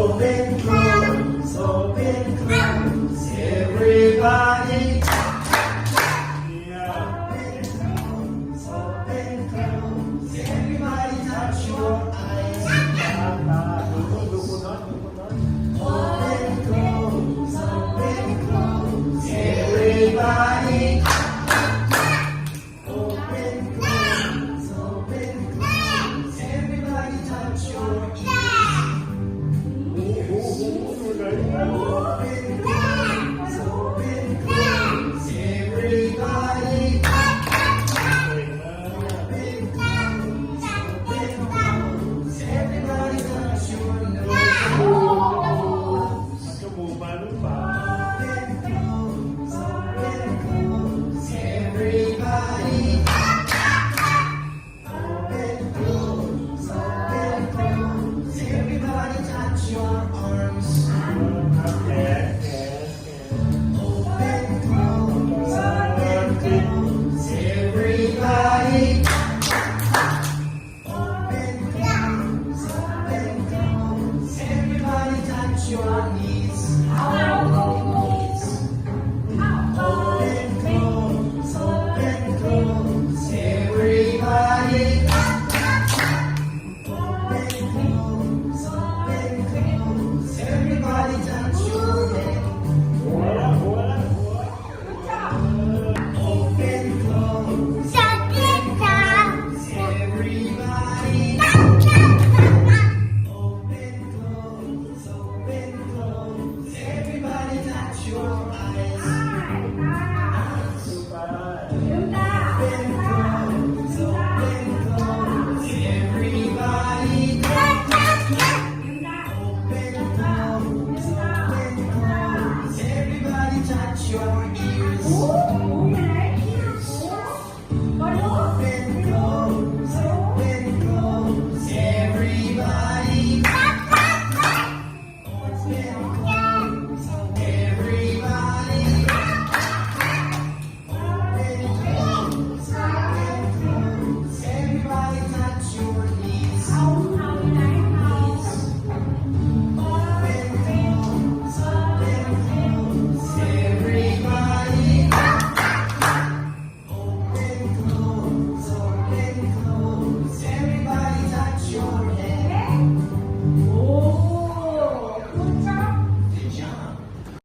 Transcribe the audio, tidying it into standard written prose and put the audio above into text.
Open, close, open, close. Everybody. Yeah. Open, close. Everybody touch your eyes. Open, close, everybody. Open, close, everybody touch your ears. Open, close, everybody. Everybody touch your nose. Everybody. Open, close, everybody touch your arms. Open, close, everybody. Open, close, everybody touch your knees.